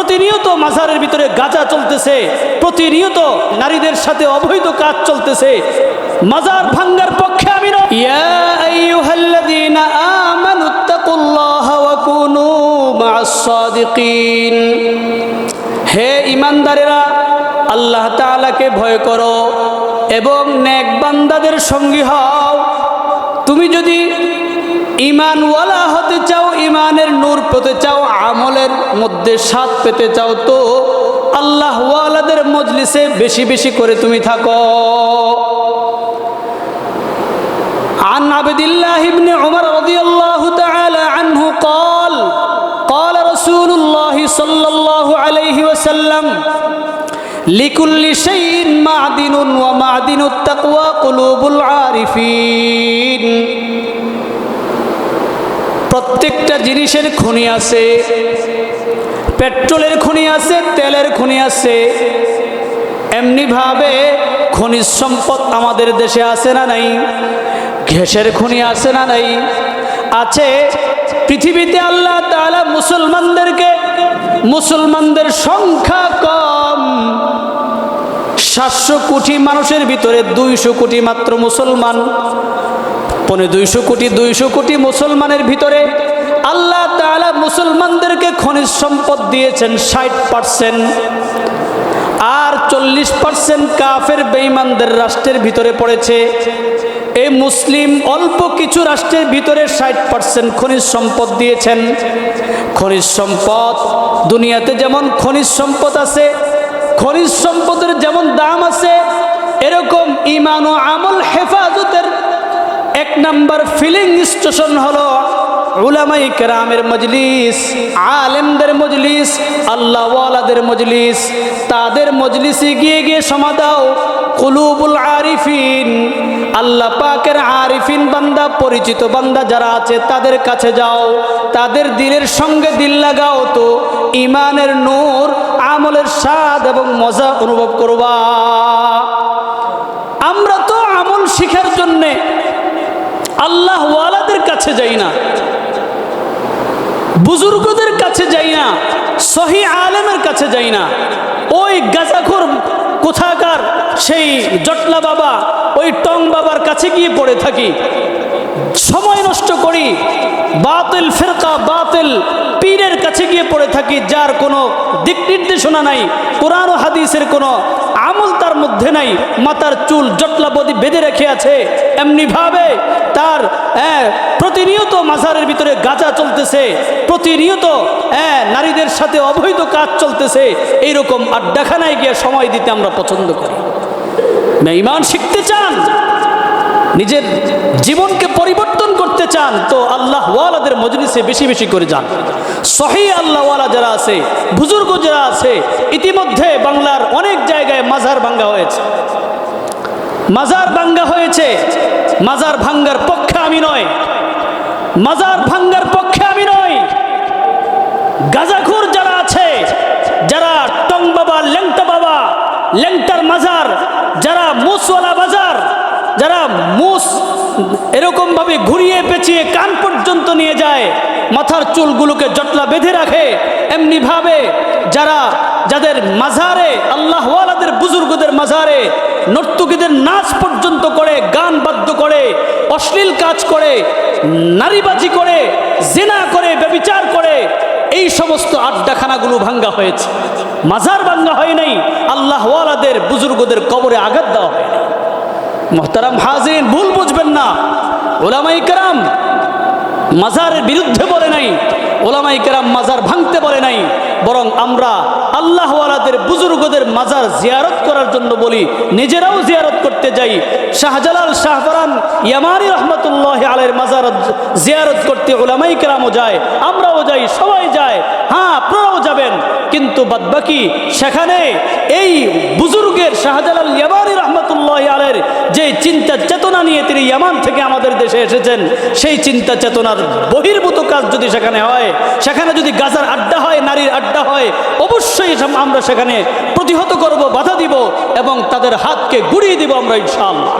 প্রতিনিয়ত মাজারের ভিতরে গাঁজা চলতেছে, প্রতিনিয়ত নারীদের সাথে অবৈধ কাজ চলতেছে। মাজার ভাঙ্গার পক্ষে আমি নই। ইয়া আইয়ুহাল্লাযীনা আমানুত্তাকুল্লাহা ওয়া কুনু মা'আস সাদিকিন। হে ঈমানদারেরা, আল্লাহ তাআলাকে ভয় করো এবং নেক বান্দাদের সঙ্গী হও। তুমি যদি ঈমানওয়ালা হতে চাও, ঈমানের নূর পেতে চাও, আমলের মধ্যে স্বাদ পেতে চাও, তো আল্লাহ ওয়ালাদের মজলিসে বেশি বেশি করে তুমি থাকো। عن عبد الله بن عمر رضي الله تعالى عنه قال قال رسول الله صلى الله عليه وسلم لكل شيء معدن ومعدن التقوى قلوب العارفين। প্রত্যেকটা জিনিসের খনি আছে, পেট্রোলের খনি আছে, তেলের খনি আছে, এমনি ভাবে খনিজ সম্পদ আমাদের দেশে আছে না নাই? গ্যাসের খনি আছে না নাই? আছে। পৃথিবীতে আল্লাহ তাআলা মুসলমানদের সংখ্যা কম, 700 কোটি মানুষের ভিতরে 200 কোটি মাত্র মুসলমান। 200 কোটি মুসলমানের ভিতরে আল্লাহ তাআলা মুসলমানদেরকে খনিজ সম্পদ দিয়েছেন 60%, আর 40% কাফের বেঈমানদের রাষ্ট্রের ভিতরে পড়েছে। এই মুসলিম অল্প কিছু রাষ্ট্রের ভিতরে 60% খনিজ সম্পদ দিয়েছেন। খনিজ সম্পদ দুনিয়াতে যেমন খনিজ সম্পদ আছে, খনিজ সম্পদের যেমন দাম আছে, এরকম ঈমান ও আমল হেফাজতের 1 নাম্বার ফিলিং স্টেশন হলো উলামায়ে কেরামের মজলিস, আলেমদের মজলিস, আল্লাহ ওয়ালাদের মজলিস। তাদের মজলিসে গিয়ে গিয়ে সমা দাও। কুলুবুল আরিফিন, আল্লাহ পাকের আরিফিন বান্দা, পরিচিত বান্দা যারা আছে তাদের কাছে যাও, তাদের দিলের সঙ্গে দিল লাগাও, তো ঈমানের নূর, আমলের স্বাদ এবং মজা অনুভব করবা। আমরা তো আমল শিখার জন্যে আল্লাহ ওয়ালাদের কাছে যাই না, বুজুর্গদের কাছে যাই না, সহি আলেমের কাছে যাই না, ওই গাঁজাখোর কোথাকার সেই জটলা বাবা, ওই টং বাবার কাছে গিয়ে পড়ে থাকি, সময় নষ্ট করি। বাতিল ফিরকা, বাতিল পীরের কাছে গিয়ে পড়ে থাকি, যার কোনো দিক নির্দেশনা নাই, কোরআন ও হাদিসের কোনো আমল তার মধ্যে নাই, মাথার চুল জটলা বদি বেঁধে রেখে আছে। এমনি ভাবে তার প্রতিনিয়ত মাজারের ভিতরে গাঁজা চলতেছে, প্রতিনিয়ত নারীদের সাথে অবৈধ কাজ চলতেছে। এইরকম আড্ডাখানায় গিয়ে সময় দিতে আমরা পছন্দ করি। ঈমান শিখতে চান, নিজের জীবনকে পরিবর্তন করতে চান, তো আল্লাহ ওয়ালাদের মজলিসে বেশি বেশি করে যান। সহিহ আল্লাহ ওয়ালা যারা আছে, বুজুর্গ যারা আছে, ইতিমধ্যে বাংলার অনেক জায়গায় মাজার ভাঙ্গা হয়েছে, মাজার ভাঙ্গা হয়েছে। মাজার ভাঙ্গার পক্ষে আমি নয়, মাজার ভাঙ্গার পক্ষে আমি নই। গাঁজাখোর যারা আছে, যারা টং বাবা, ল্যাংটা বাবা, ল্যাংটার মাজার, যারা মুসওয়ালা বাজার, যারা মুস এরকম ভাবে ঘুরিয়ে পেঁচিয়ে কান পর্যন্ত নিয়ে যায়, মাথার চুলগুলোকে জটলা বেঁধে রাখে, এমনি ভাবে যাদের মাজারে, আল্লাহ ওয়ালাদের বুজুর্গদের মাজারে নর্তকীদের নাচ পর্যন্ত করে, গান বাদ্য করে, অশ্লীল কাজ করে, নারীবাজি করে, জিনা করে, ব্যভিচার করে, এই সমস্ত আড্ডাখানাগুলো ভাঙ্গা হয়েছে। মাজার ভাঙ্গা হয় নাই, আল্লাহ ওয়ালাদের বুজুর্গদের কবরে আঘাত দেওয়া হয় নাই। মুহতারাম হাজিরিন, ভুল বুঝবেন না, উলামায়ে কেরাম মাজারের বিরুদ্ধে বলে নাই, উলামায়ে কেরাম মাজার ভাঙতে বলে নাই, বরং আমরা আল্লাহ ওয়ালাদের বুজুর্গদের মাজার জিয়ারত করার জন্য বলি, নিজেরাও জিয়ারত করতে যাই। শাহজালাল শাহপরান ইয়ামানি রহমতুল্লাহ আলাইহির মাজার জিয়ারত করতে উলামায়ে কেরামও যায়, আমরাও যাই, সবাই যায়। হ্যাঁ, আপনারাও যাবেন, কিন্তু বাদবাকি সেখানে এই বুজুর্গের শাহজালাল ইয়ামানি রহমতুল্লাহ আলাইহির যে চিন্তা চেতনা নিয়ে তিনি ইয়ামান থেকে আমাদের দেশে এসেছেন, সেই চিন্তা চেতনার বহির্ভূত কাজ যদি সেখানে হয়, সেখানে যদি গাজার আড্ডা হয়, নারীর আড্ডা হয়, অবশ্যই আমরা সেখানে প্রতিহত করব, বাধা দিব এবং তাদের হাতকে গুড়িয়ে দিব আমরা ইনশাআল্লাহ।